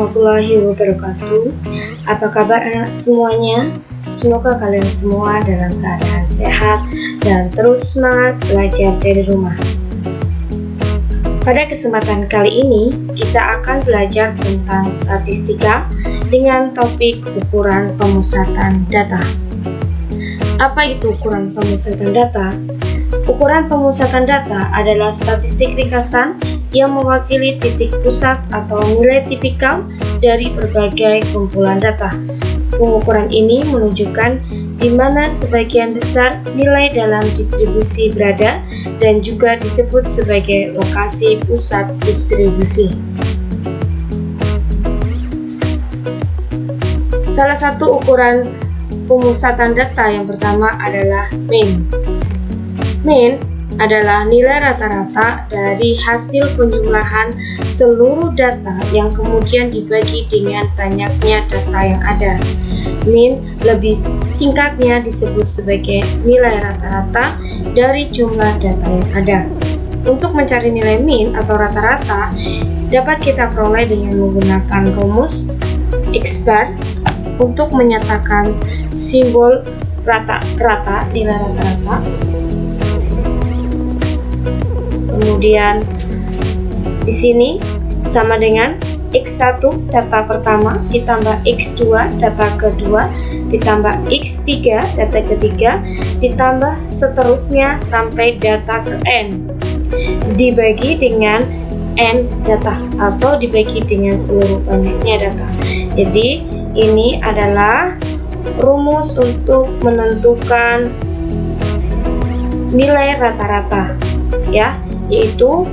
warahmatullahi wabarakatuh. Apa kabar anak semuanya? Semoga kalian semua dalam keadaan sehat dan terus semangat belajar dari rumah. Pada kesempatan kali ini, kita akan belajar tentang statistika dengan topik ukuran pemusatan data. Apa itu ukuran pemusatan data? Ukuran pemusatan data adalah statistik ringkasan yang mewakili titik pusat atau nilai tipikal dari berbagai kumpulan data. Pengukuran ini menunjukkan di mana sebagian besar nilai dalam distribusi berada dan juga disebut sebagai lokasi pusat distribusi. Salah satu ukuran pemusatan data yang pertama adalah mean. Mean adalah nilai rata-rata dari hasil penjumlahan seluruh data yang kemudian dibagi dengan banyaknya data yang ada. Mean lebih singkatnya disebut sebagai nilai rata-rata dari jumlah data yang ada. Untuk mencari nilai mean atau rata-rata dapat kita peroleh dengan menggunakan rumus X-bar untuk menyatakan simbol rata-rata, nilai rata-rata. Kemudian di sini sama dengan X1 data pertama ditambah X2 data kedua ditambah X3 data ketiga ditambah seterusnya sampai data ke N dibagi dengan N data atau dibagi dengan seluruh banyaknya data. Jadi ini adalah rumus untuk menentukan nilai rata-rata, ya, yaitu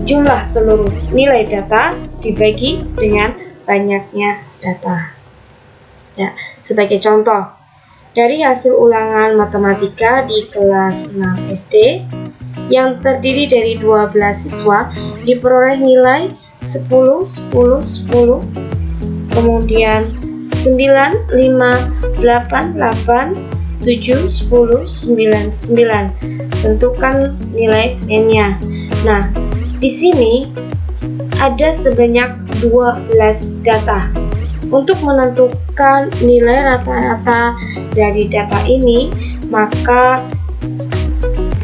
jumlah seluruh nilai data dibagi dengan banyaknya data. Ya, sebagai contoh, dari hasil ulangan matematika di kelas 6 SD yang terdiri dari 12 siswa diperoleh nilai 10, 10, 10, kemudian 9, 5, 8, 8, 7, 10, 9, 9. Tentukan nilai N-nya. Nah, di sini ada sebanyak 12 data. Untuk menentukan nilai rata-rata dari data ini, maka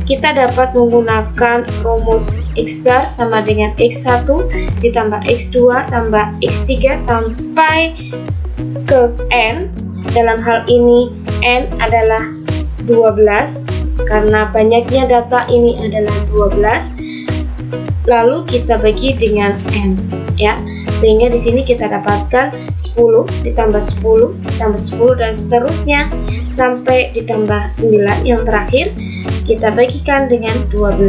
kita dapat menggunakan rumus X-bar sama dengan X1 ditambah X2 tambah X3 sampai ke N. Dalam hal ini N adalah 12 karena banyaknya data ini adalah 12. Lalu kita bagi dengan N, ya. Sehingga di sini kita dapatkan 10 ditambah 10 ditambah 10 dan seterusnya sampai ditambah 9 yang terakhir kita bagikan dengan 12.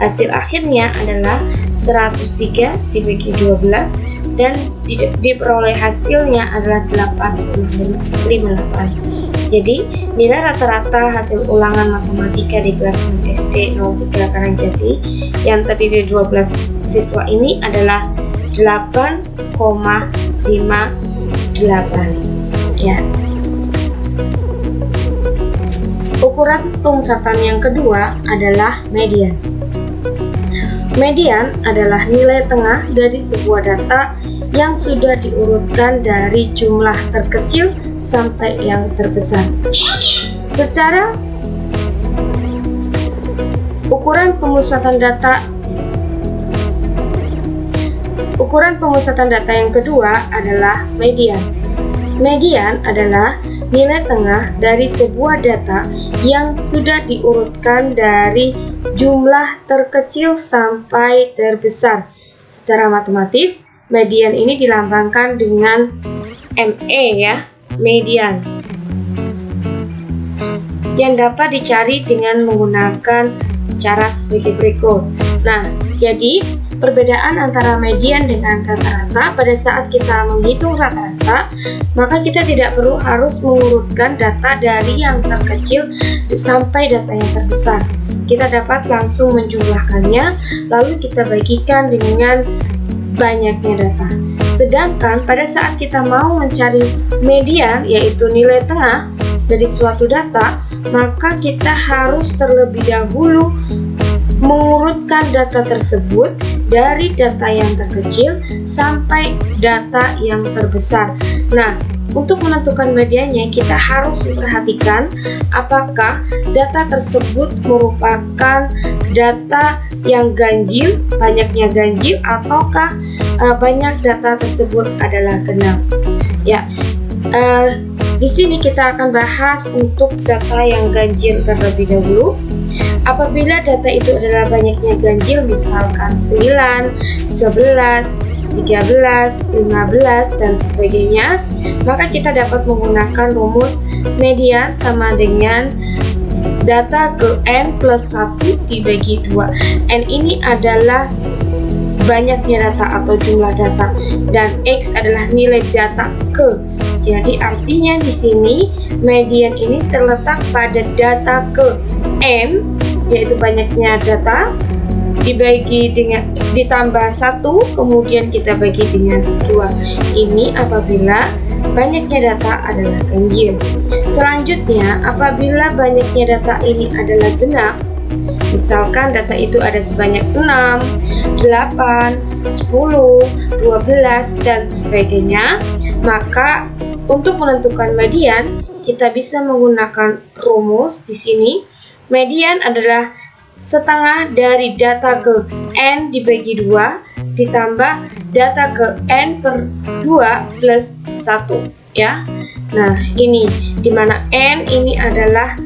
Hasil akhirnya adalah 103 dibagi 12 dan diperoleh hasilnya adalah 8,58. Jadi nilai rata-rata hasil ulangan matematika di kelas 6 SD 03 Karangjati yang terdiri dari 12 siswa ini adalah 8,58, ya. Ukuran pemusatan yang kedua adalah median. Median adalah nilai tengah dari sebuah data yang sudah diurutkan dari jumlah terkecil sampai yang terbesar. Secara ukuran pemusatan data yang kedua adalah median. Median adalah nilai tengah dari sebuah data yang sudah diurutkan dari jumlah terkecil sampai terbesar. Secara matematis, median ini dilambangkan dengan ME, ya, median, yang dapat dicari dengan menggunakan cara sebagai berikut. Nah, jadi perbedaan antara median dengan rata-rata pada saat kita menghitung rata-rata, maka kita tidak perlu harus mengurutkan data dari yang terkecil sampai data yang terbesar. Kita dapat langsung menjumlahkannya, lalu kita bagikan dengan banyaknya data. Sedangkan pada saat kita mau mencari median, yaitu nilai tengah dari suatu data, maka kita harus terlebih dahulu mengurutkan data tersebut dari data yang terkecil sampai data yang terbesar. Nah, untuk menentukan mediannya kita harus memperhatikan apakah data tersebut merupakan data yang ganjil, banyaknya ganjil, ataukah banyak data tersebut adalah genap. Ya, di sini kita akan bahas untuk data yang ganjil terlebih dahulu. Apabila data itu adalah banyaknya ganjil, misalkan 9, 11, 13, 15, dan sebagainya, maka kita dapat menggunakan rumus median sama dengan data ke n plus 1 dibagi 2. N ini adalah banyaknya data atau jumlah data, dan X adalah nilai data ke. Jadi artinya di sini median ini terletak pada data ke n, yaitu banyaknya data, dibagi dengan ditambah 1, kemudian kita bagi dengan 2. Ini apabila banyaknya data adalah ganjil. Selanjutnya, apabila banyaknya data ini adalah genap, misalkan data itu ada sebanyak 6, 8, 10, 12, dan sebagainya, maka untuk menentukan median kita bisa menggunakan rumus di sini. Median adalah setengah dari data ke n dibagi 2 ditambah data ke n per 2 plus 1, ya. Nah, ini dimana n ini adalah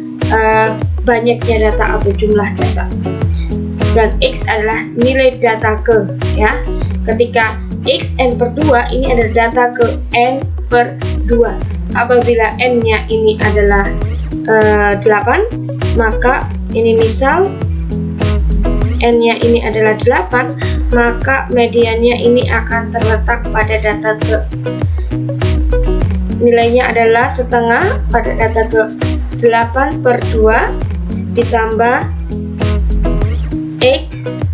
banyaknya data atau jumlah data, dan X adalah nilai data ke, ya. Ketika X n per 2 ini adalah data ke n per 2. Apabila n-nya ini adalah 8, maka ini misal n-nya ini adalah 8, maka mediannya ini akan terletak pada data ke, nilainya adalah setengah pada data ke 8 per 2 ditambah X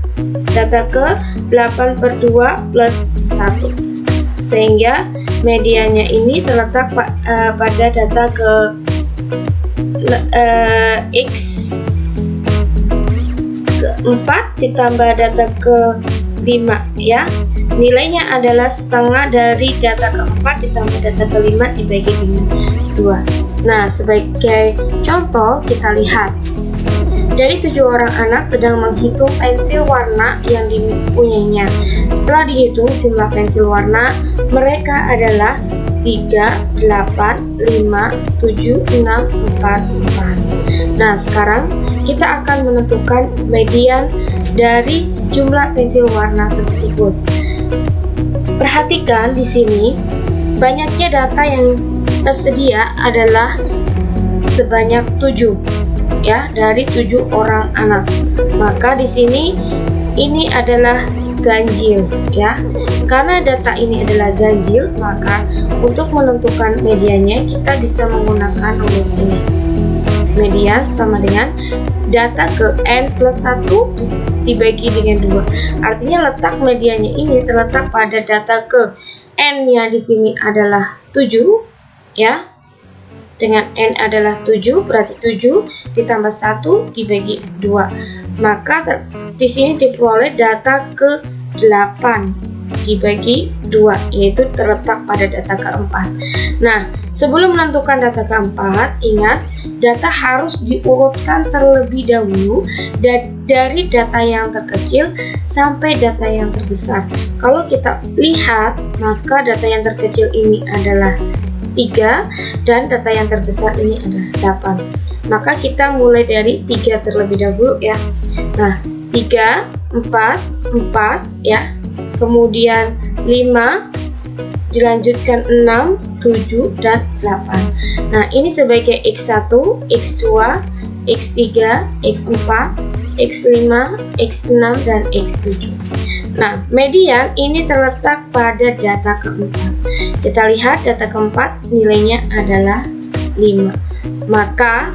data ke 8 per 2 plus 1, sehingga mediannya ini terletak pada data ke X ke 4 ditambah data ke 5, ya. Nilainya adalah setengah dari data ke 4 ditambah data ke 5 dibagi dengan 2. Nah, sebagai contoh kita lihat, dari 7 orang anak sedang menghitung pensil warna yang dipunyainya. Setelah dihitung jumlah pensil warna mereka adalah 3, 8, 5, 7, 6, 4, 4. Nah, sekarang kita akan menentukan median dari jumlah pensil warna tersebut. Perhatikan di sini, banyaknya data yang tersedia adalah sebanyak 7, ya, dari 7 orang anak. Maka di sini ini adalah ganjil, ya. Karena data ini adalah ganjil, maka untuk menentukan mediannya kita bisa menggunakan rumus ini. Median sama dengan data ke n plus 1 dibagi dengan 2. Artinya letak mediannya ini terletak pada data ke n-nya di sini adalah 7, ya. Dengan n adalah 7, berarti 7 ditambah 1 dibagi 2. Maka di sini diperoleh data ke 8 dibagi 2, yaitu terletak pada data keempat. Nah, sebelum menentukan data keempat, ingat data harus diurutkan terlebih dahulu dari data yang terkecil sampai data yang terbesar. Kalau kita lihat, maka data yang terkecil ini adalah 3 dan data yang terbesar ini adalah 8. Maka kita mulai dari 3 terlebih dahulu, ya. Nah, 3, 4, 4, ya. Kemudian 5, dilanjutkan 6, 7, dan 8. Nah, ini sebagai X1, X2, X3, X4, X5, X6, dan X7. Nah, median ini terletak pada data keempat. Kita lihat data keempat nilainya adalah 5. Maka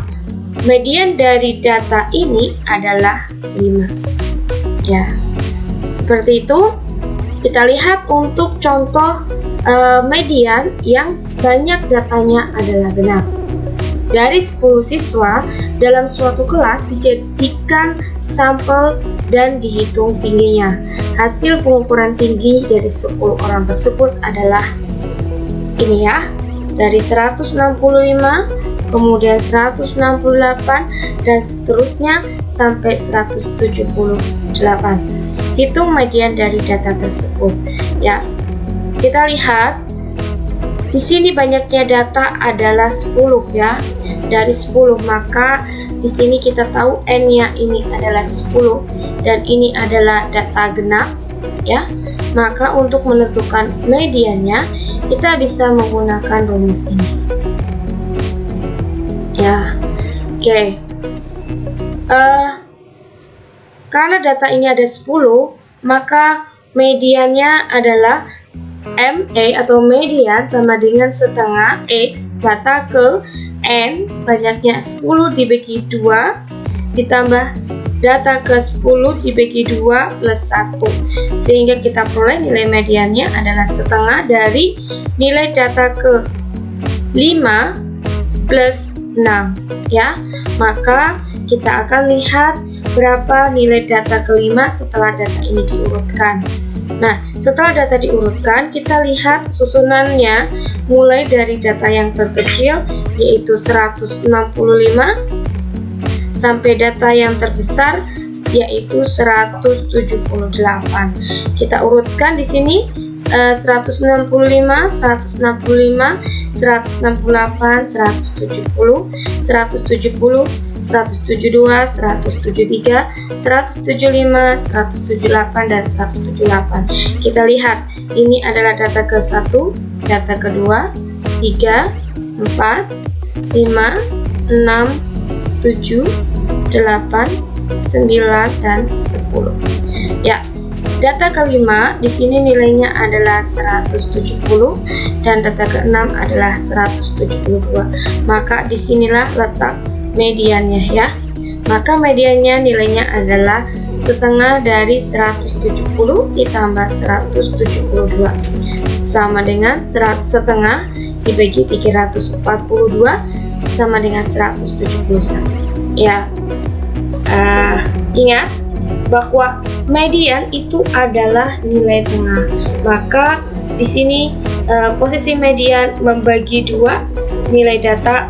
median dari data ini adalah 5. Ya, seperti itu. Kita lihat untuk contoh median yang banyak datanya adalah genap. Dari 10 siswa, dalam suatu kelas dijadikan sampel dan dihitung tingginya. Hasil pengukuran tinggi dari 10 orang tersebut adalah ini ya, dari 165, kemudian 168, dan seterusnya sampai 178. Hitung median dari data tersebut. Ya, kita lihat di sini banyaknya data adalah 10 ya. Dari 10, maka di sini kita tahu N-nya ini adalah 10 dan ini adalah data genap ya. Maka untuk menentukan mediannya kita bisa menggunakan rumus ini. Ya. Oke. Karena data ini ada 10, maka mediannya adalah MA atau median sama dengan setengah X data ke N banyaknya 10 dibagi 2 ditambah data ke 10 dibagi 2 plus 1, sehingga kita peroleh nilai mediannya adalah setengah dari nilai data ke 5 plus 6 ya. Maka kita akan lihat berapa nilai data kelima setelah data ini diurutkan. Nah, setelah data diurutkan, kita lihat susunannya mulai dari data yang terkecil yaitu 165 sampai data yang terbesar yaitu 178. Kita urutkan di sini 165, 165, 168, 170, 170, 172, 173, 175, 178, dan 178. Kita lihat, ini adalah data ke-1, data ke-2, 3, 4, 5, 6, 7, 8, 9, dan 10. Ya, data ke-5 di sini nilainya adalah 170 dan data ke-6 adalah 172. Maka disinilah letak mediannya ya. Maka mediannya nilainya adalah setengah dari 170 ditambah 172 sama dengan setengah dibagi 342 sama dengan 171 ya. Ingat bahwa median itu adalah nilai tengah. Maka di sini posisi median membagi 2 nilai data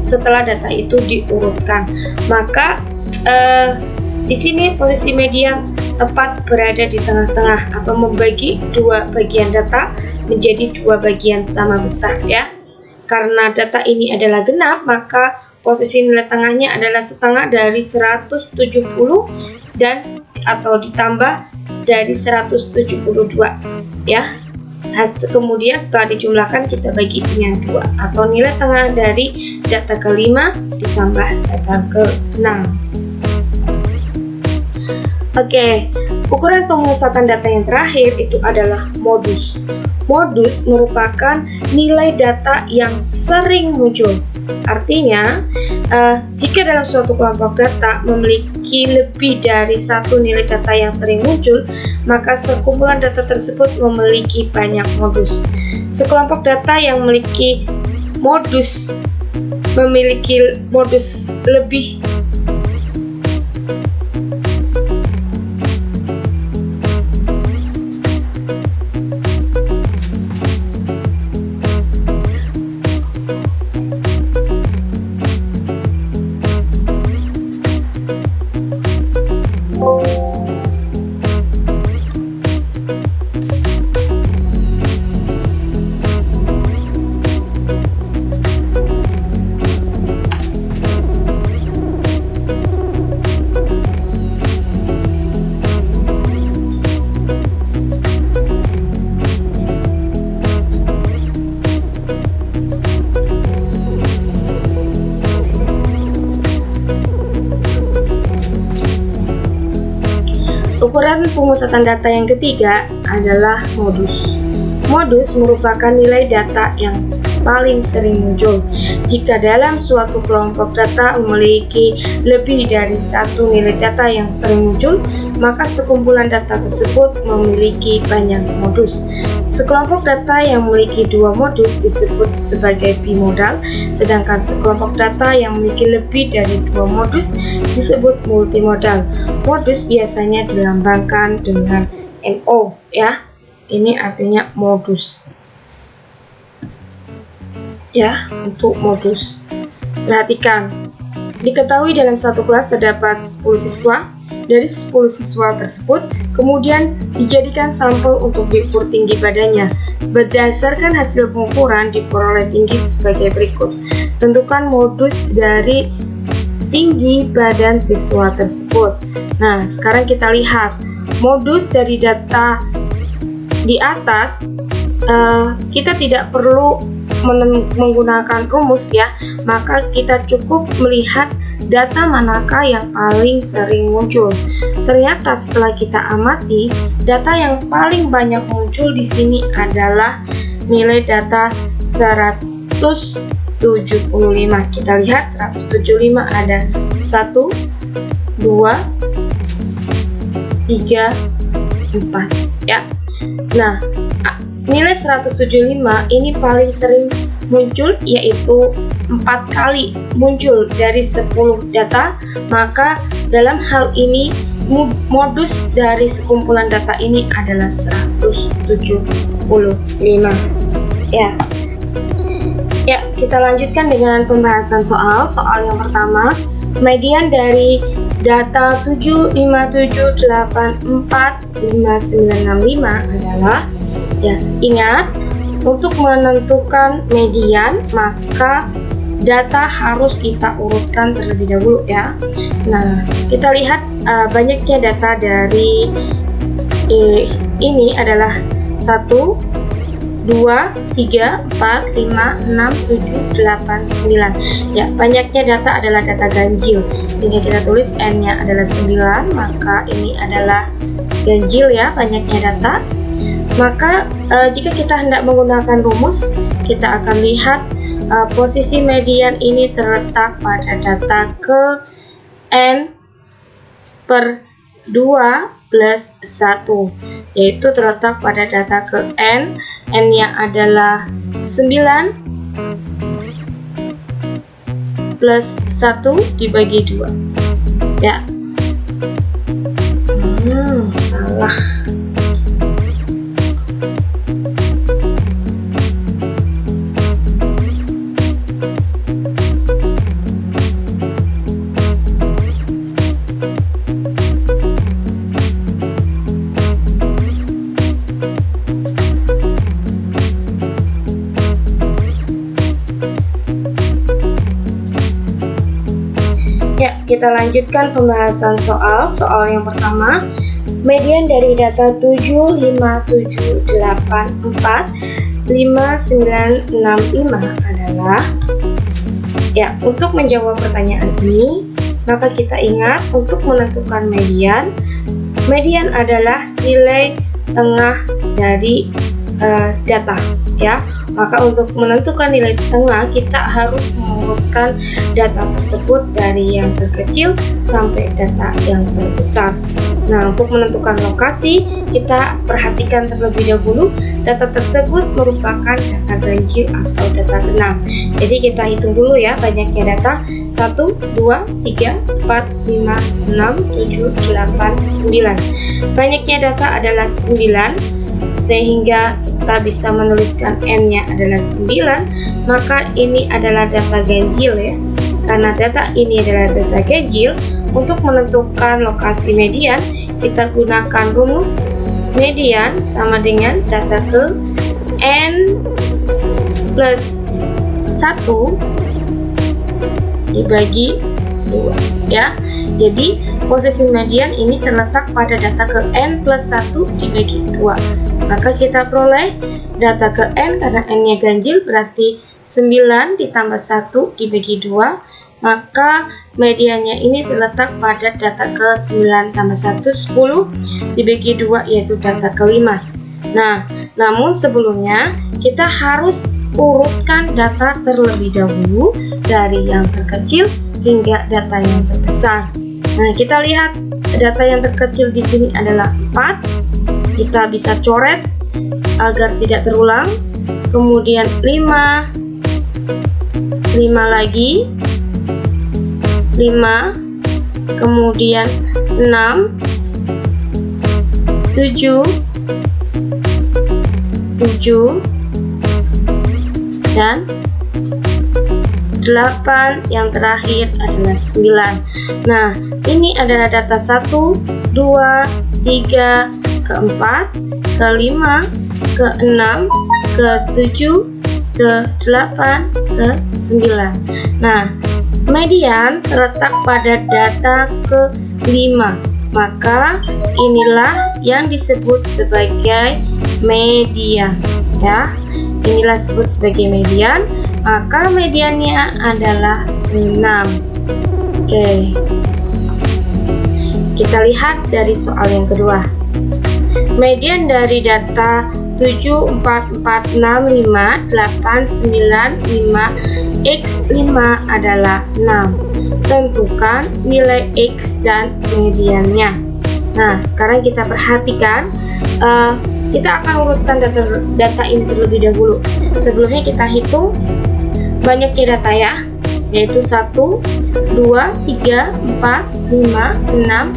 setelah data itu diurutkan. Maka di sini posisi median tepat berada di tengah-tengah atau membagi 2 bagian data menjadi 2 bagian sama besar ya. Karena data ini adalah genap, maka posisi nilai tengahnya adalah setengah dari 170 dan atau ditambah dari 172 ya. Kemudian setelah dijumlahkan kita bagi dengan 2 atau nilai tengah dari data ke-5 ditambah data ke-6. Oke, ukuran pemusatan data yang terakhir itu adalah modus. Modus merupakan nilai data yang sering muncul. Artinya, jika dalam suatu kelompok data memiliki lebih dari satu nilai data yang sering muncul, maka sekumpulan data tersebut memiliki banyak modus. Sekelompok data yang memiliki modus lebih ukuran pemusatan data yang ketiga adalah modus. Modus merupakan nilai data yang paling sering muncul. Jika dalam suatu kelompok data memiliki lebih dari satu nilai data yang sering muncul, maka sekumpulan data tersebut memiliki banyak modus. Sekelompok data yang memiliki dua modus disebut sebagai bimodal, sedangkan sekelompok data yang memiliki lebih dari dua modus disebut multimodal. Modus biasanya dilambangkan dengan MO ya. Ini artinya modus. Ya, untuk modus. Perhatikan. Diketahui dalam satu kelas terdapat 10 siswa. Dari 10 siswa tersebut, kemudian dijadikan sampel untuk diukur tinggi badannya. Berdasarkan hasil pengukuran diperoleh tinggi sebagai berikut. Tentukan modus dari tinggi badan siswa tersebut. Nah, sekarang kita lihat modus dari data di atas. Kita tidak perlu menggunakan rumus ya, maka kita cukup melihat data manakah yang paling sering muncul. Ternyata setelah kita amati, data yang paling banyak muncul di sini adalah nilai data 175. Kita lihat 175 ada 1, 2, 3, 4 ya. Nah, nilai 175 ini paling sering muncul, yaitu 4 kali muncul dari 10 data. Maka dalam hal ini modus dari sekumpulan data ini adalah 175 ya. Ya, kita lanjutkan dengan pembahasan soal yang pertama. Median dari data 757845965 adalah, ya, ingat untuk menentukan median maka data harus kita urutkan terlebih dahulu ya. Nah, kita lihat banyaknya data dari ini adalah 1, 2, 3, 4, 5, 6, 7, 8, 9. Ya, banyaknya data adalah data ganjil, sehingga kita tulis N-nya adalah 9, maka ini adalah ganjil ya, banyaknya data. Maka jika kita hendak menggunakan rumus, kita akan lihat posisi median ini terletak pada data ke N per 2 plus 1, yaitu terletak pada data ke N yang adalah 9 plus 1 dibagi 2 ya. Salah. Ya, kita lanjutkan pembahasan soal yang pertama. Median dari data 757845965 adalah, ya, untuk menjawab pertanyaan ini, maka kita ingat untuk menentukan median adalah nilai tengah dari data ya. Maka untuk menentukan nilai tengah kita harus mengurutkan data tersebut dari yang terkecil sampai data yang terbesar. Nah, untuk menentukan lokasi kita perhatikan terlebih dahulu data tersebut merupakan data ganjil atau data genap. Jadi kita hitung dulu ya banyaknya data. 1, 2, 3, 4, 5, 6, 7, 8, 9. Banyaknya data adalah 9, sehingga kita bisa menuliskan N-nya adalah 9, maka ini adalah data ganjil ya. Karena data ini adalah data ganjil, untuk menentukan lokasi median kita gunakan rumus median sama dengan data ke N plus 1 dibagi 2 ya. Jadi posisi median ini terletak pada data ke N plus 1 dibagi 2. Maka kita peroleh data ke N, karena N-nya ganjil berarti 9 ditambah 1 dibagi 2. Maka mediannya ini terletak pada data ke 9 tambah 1, 10 dibagi 2, yaitu data ke 5. Nah, namun sebelumnya kita harus urutkan data terlebih dahulu dari yang terkecil hingga data yang terbesar. Nah, kita lihat data yang terkecil di sini adalah 4. Kita bisa coret agar tidak terulang. Kemudian 5 lagi, 5, kemudian 6, 7, dan 8, yang terakhir adalah 9. Nah, ini adalah data 1, 2, 3, ke-4, ke-5, ke-6, ke-7, ke-8, ke-9. Nah, median terletak pada data ke-5. Maka inilah yang disebut sebagai median, ya. Inilah disebut sebagai median. Maka mediannya adalah 6. Oke. Kita lihat dari soal yang kedua. Median dari data 7, 4, 4, 6, 5, 8, 9, 5, X5 adalah 6. Tentukan nilai X dan mediannya. Nah, sekarang kita perhatikan, kita akan urutkan data ini terlebih dahulu. Sebelumnya kita hitung banyaknya data, ya, yaitu 1, 2, 3, 4, 5, 6,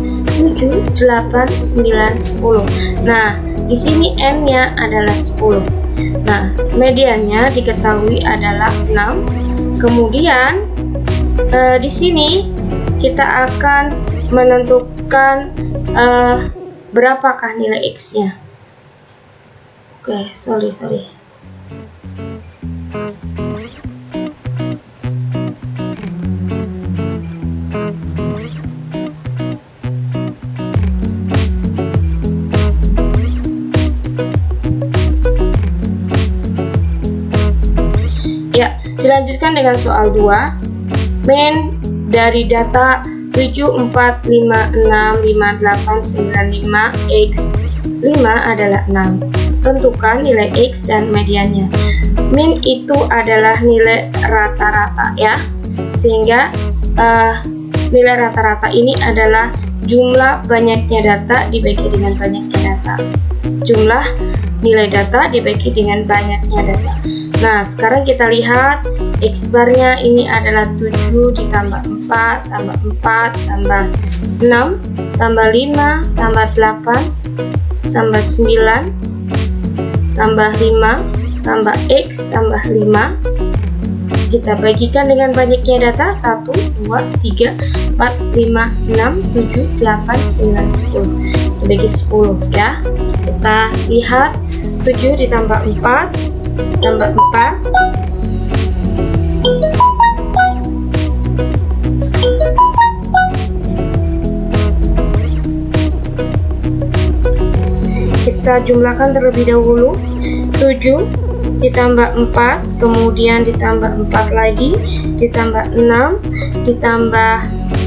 7, 8, 9, 10. Nah, di sini N-nya adalah 10. Nah, mediannya diketahui adalah 6. Kemudian di sini kita akan menentukan berapakah nilai X-nya. Oke, sorry. Ya, dilanjutkan dengan soal 2. Min dari data 7, 4, 5, 6, 5, 8, 9, 5, X5 adalah 6. Tentukan nilai X dan mediannya. Min itu adalah nilai rata-rata, ya. Sehingga nilai rata-rata ini adalah jumlah banyaknya data dibagi dengan banyaknya data. Jumlah nilai data dibagi dengan banyaknya data. Nah, sekarang kita lihat X barnya ini adalah 7 ditambah 4, tambah 4, tambah 6, tambah 5, tambah 8, tambah 9, tambah 5, tambah X, tambah 5. Kita bagikan dengan banyaknya data 1, 2, 3, 4, 5, 6, 7, 8, 9, 10. Dibagi 10, ya. Kita lihat 7 ditambah 4, tambah 4, kita jumlahkan terlebih dahulu. 7 ditambah 4, kemudian ditambah 4 lagi, ditambah 6, ditambah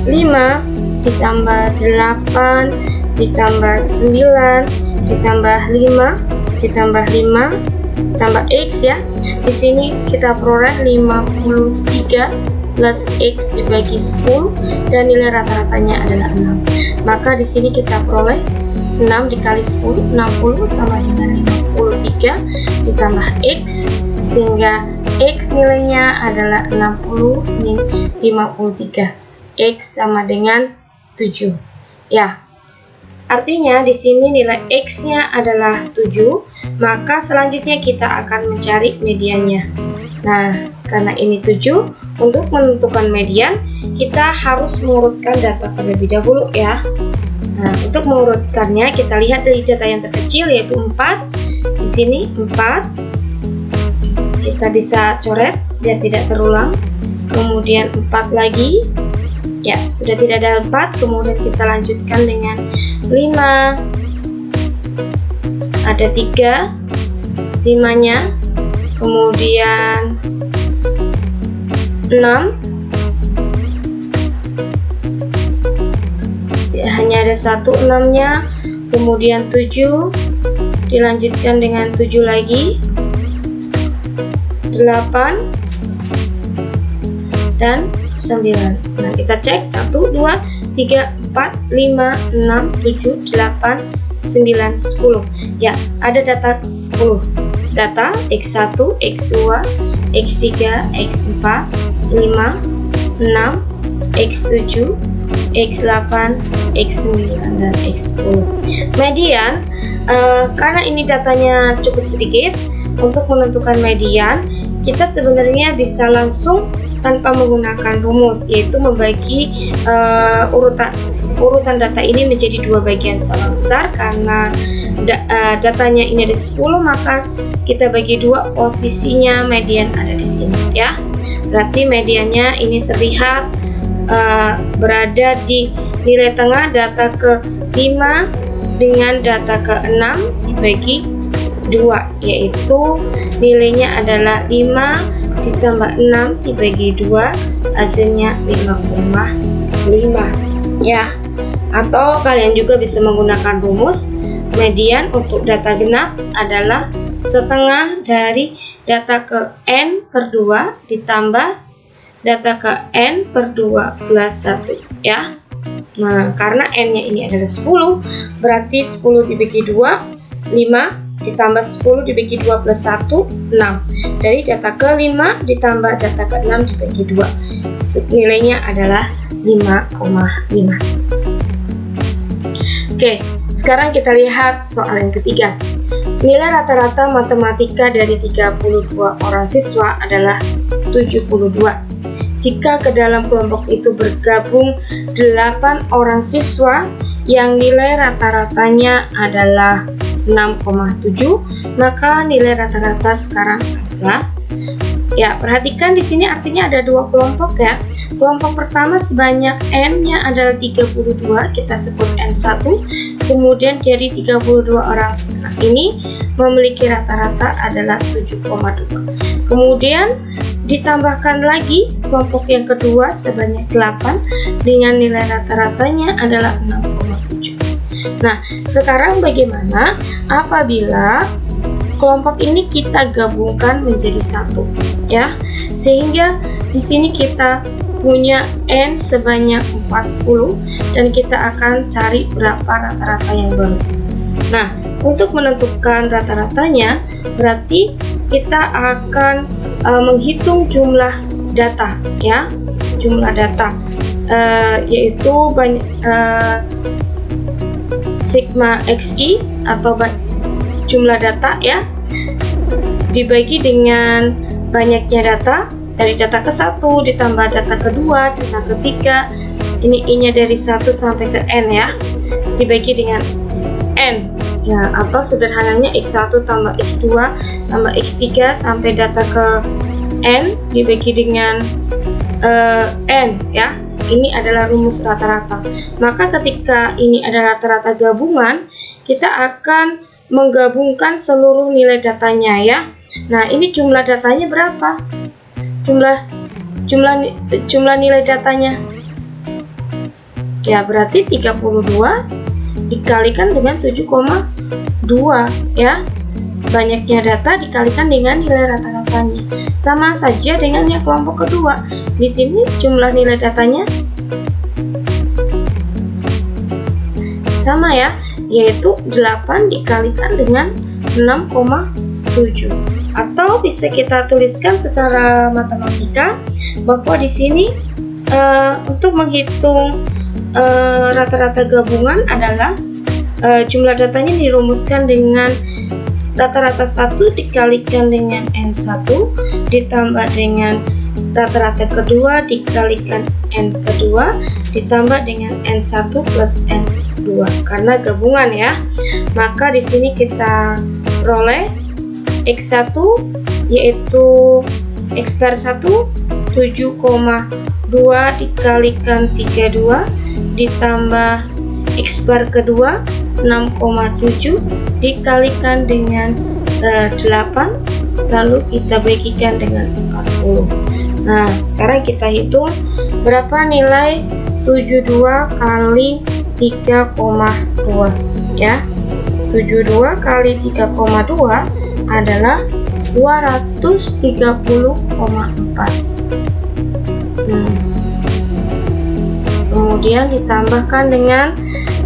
5, ditambah 8, ditambah 9, ditambah 5, ditambah 5, tambah X, ya. Di sini kita peroleh 53 plus X dibagi 10 dan nilai rata-ratanya adalah 6. Maka di sini kita peroleh 6 dikali 10, 60 sama dengan 53 ditambah X, sehingga X nilainya adalah 60 min 53. X sama dengan 7. Ya. Artinya di sini nilai X-nya adalah 7, maka selanjutnya kita akan mencari mediannya. Nah, karena ini 7, untuk menentukan median, kita harus mengurutkan data terlebih dahulu, ya. Nah, untuk mengurutkannya, kita lihat dari data yang terkecil, yaitu 4. Di sini 4. Kita bisa coret biar tidak terulang. Kemudian 4 lagi. Ya, sudah tidak ada 4, kemudian kita lanjutkan dengan 5. Ada 3 5-nya, kemudian 6, ya, hanya ada 1 6-nya, kemudian 7, dilanjutkan dengan 7 lagi, 8, 8, dan 9. Nah, kita cek 1, 2, 3, 4, 5, 6, 7, 8, 9, 10. Ya, ada data 10. Data X1, X2, X3, X4, 5, 6, X7, X8, X9, dan X10. Median, karena ini datanya cukup sedikit, untuk menentukan median, kita sebenarnya bisa langsung tanpa menggunakan rumus, yaitu membagi urutan data ini menjadi dua bagian sama besar. Karena datanya ini ada 10, maka kita bagi dua, posisinya median ada di sini ya. Berarti mediannya ini terlihat berada di nilai tengah data ke-5 dengan data ke-6 dibagi 2, yaitu nilainya adalah 5 ditambah 6 dibagi 2, hasilnya 5,5 ya. Atau kalian juga bisa menggunakan rumus median untuk data genap adalah setengah dari data ke n per 2 ditambah data ke n per 2 plus 1 ya. Nah, karena n-nya ini adalah 10, berarti 10 dibagi 2, 5 ditambah 10 dibagi 2 plus 1, 6. Dari data ke-5 ditambah data ke-6 dibagi 2. Nilainya adalah 5,5. Oke, sekarang kita lihat soal yang ketiga. Nilai rata-rata matematika dari 32 orang siswa adalah 72. Jika ke dalam kelompok itu bergabung 8 orang siswa yang nilai rata-ratanya adalah 6,7, maka nilai rata-rata sekarang adalah, ya perhatikan di sini artinya ada dua kelompok ya. Kelompok pertama sebanyak n-nya adalah 32, kita sebut n1. Kemudian dari 32 orang ini memiliki rata-rata adalah 7,2. Kemudian ditambahkan lagi kelompok yang kedua sebanyak 8 dengan nilai rata-ratanya adalah 6,7. Nah, sekarang bagaimana apabila kelompok ini kita gabungkan menjadi satu ya? Sehingga di sini kita punya n sebanyak 40 dan kita akan cari berapa rata-rata yang baru. Nah, untuk menentukan rata-ratanya berarti kita akan menghitung jumlah data ya, jumlah data yaitu sigma xi atau jumlah data ya, dibagi dengan banyaknya data. Dari data ke-1 ditambah data ke-2, data ke-3, ini I-nya dari 1 sampai ke n ya, dibagi dengan n ya, atau sederhananya x1 tambah x2 tambah x3 sampai data ke n dibagi dengan n ya. Ini adalah rumus rata-rata. Maka ketika ini ada rata-rata gabungan, kita akan menggabungkan seluruh nilai datanya ya. Nah, ini jumlah datanya berapa? Jumlah nilai datanya ya, berarti 32 dikalikan dengan 7,2 ya. Banyaknya data dikalikan dengan nilai rata-ratanya, sama saja dengan yang kelompok kedua. Di sini jumlah nilai datanya sama ya, yaitu 8 dikalikan dengan 6,7. Atau bisa kita tuliskan secara matematika bahwa di sini untuk menghitung rata-rata gabungan adalah jumlah datanya dirumuskan dengan rata-rata 1 dikalikan dengan n1 ditambah dengan rata-rata kedua dikalikan n kedua ditambah dengan n1 plus n2 karena gabungan ya. Maka di sini kita peroleh x1 yaitu x per 1 7,2 dikalikan 32 ditambah x per kedua 6,7 dikalikan dengan 8 lalu kita bagikan dengan 40. Nah, sekarang kita hitung berapa nilai 72 kali 3,2 ya. 72 kali 3,2 adalah 230,4. Kemudian ditambahkan dengan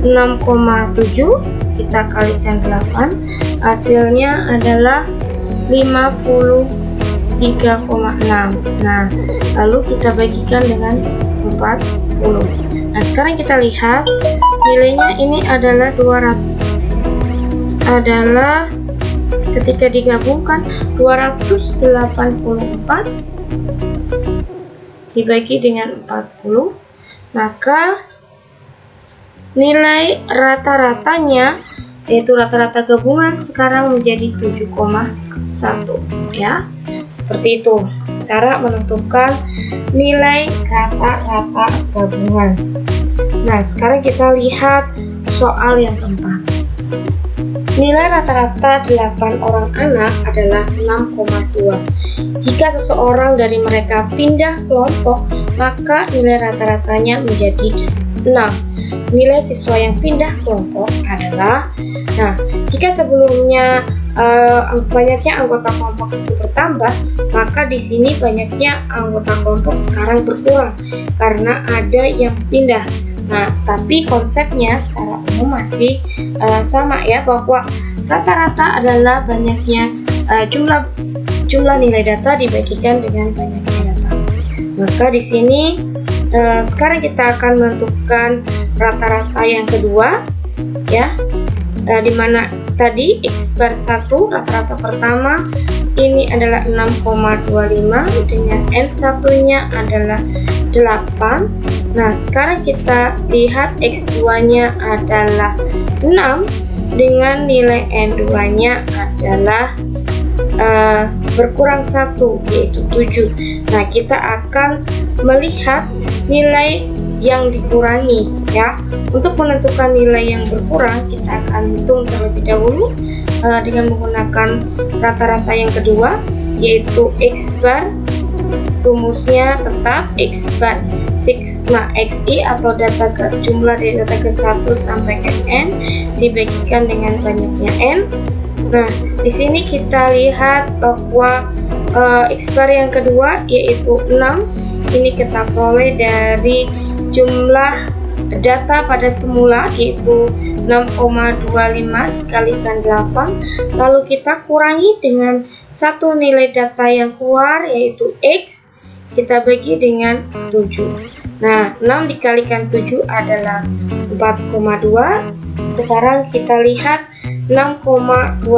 6,7, kita kalikan 8, hasilnya adalah 53,6. Nah, lalu kita bagikan dengan 40. Nah, sekarang kita lihat nilainya ini adalah 200, adalah ketika digabungkan 284 dibagi dengan 40, maka nilai rata-ratanya, yaitu rata-rata gabungan, sekarang menjadi 7,1 ya. Seperti itu cara menentukan nilai rata-rata gabungan. Nah, sekarang kita lihat soal yang keempat. Nilai rata-rata 8 orang anak adalah 6,2. Jika seseorang dari mereka pindah kelompok, maka nilai rata-ratanya menjadi 6. Nilai siswa yang pindah kelompok adalah, nah, jika sebelumnya banyaknya anggota kelompok itu bertambah, maka di sini banyaknya anggota kelompok sekarang berkurang karena ada yang pindah. Nah, tapi konsepnya secara umum masih sama ya, bahwa rata-rata adalah banyaknya jumlah nilai data dibagikan dengan banyaknya data. Maka di sini sekarang kita akan menentukan rata-rata yang kedua ya, di mana tadi X bar 1 rata-rata pertama ini adalah 6,25 dengan N1 nya adalah 8. Nah, sekarang kita lihat X2 nya adalah 6 dengan nilai N2 nya adalah berkurang 1, yaitu 7. Nah, kita akan melihat nilai yang dikurangi ya. Untuk menentukan nilai yang berkurang, kita akan hitung terlebih dahulu dengan menggunakan rata-rata yang kedua, yaitu X bar. Rumusnya tetap X bar sigma XI atau jumlah dari data ke 1 sampai ke N dibagikan dengan banyaknya N. Nah, di sini kita lihat bahwa X bar yang kedua yaitu 6 ini kita peroleh dari jumlah data pada semula, yaitu 6,25 dikalikan 8, lalu kita kurangi dengan satu nilai data yang keluar, yaitu X, kita bagi dengan 7. Nah, 6 dikalikan 7 adalah 4,2. Sekarang kita lihat 6,25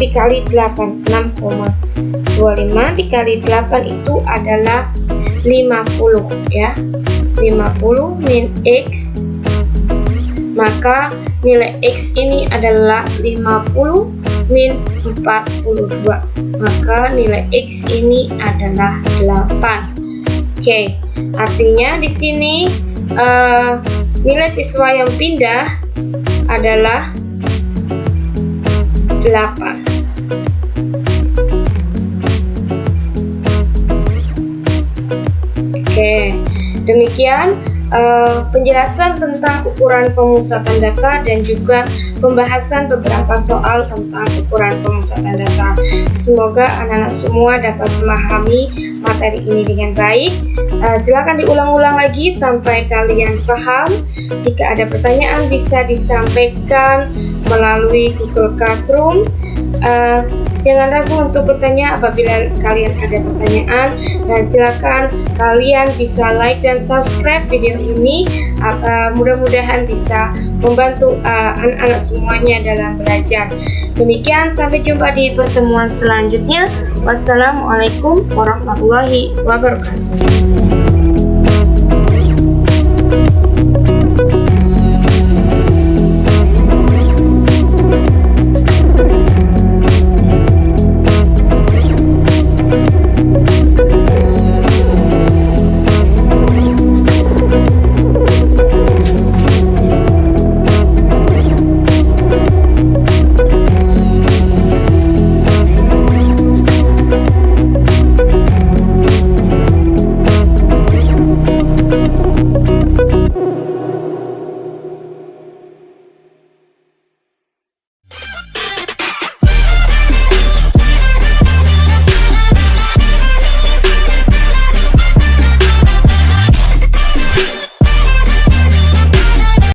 dikali 8. 6,25 dikali 8 itu adalah 50 ya. 50 min X, maka nilai X ini adalah 50 min 42, maka nilai X ini adalah 8. Oke, artinya di sini nilai siswa yang pindah adalah 8. Oke, demikian penjelasan tentang ukuran pemusatan data dan juga pembahasan beberapa soal tentang ukuran pemusatan data. Semoga anak-anak semua dapat memahami materi ini dengan baik. Silakan diulang-ulang lagi sampai kalian paham. Jika ada pertanyaan bisa disampaikan melalui Google Classroom. Jangan ragu untuk bertanya apabila kalian ada pertanyaan, dan silakan kalian bisa like dan subscribe video ini. Mudah-mudahan bisa membantu anak-anak semuanya dalam belajar. Demikian, sampai jumpa di pertemuan selanjutnya. Wassalamualaikum warahmatullahi wabarakatuh.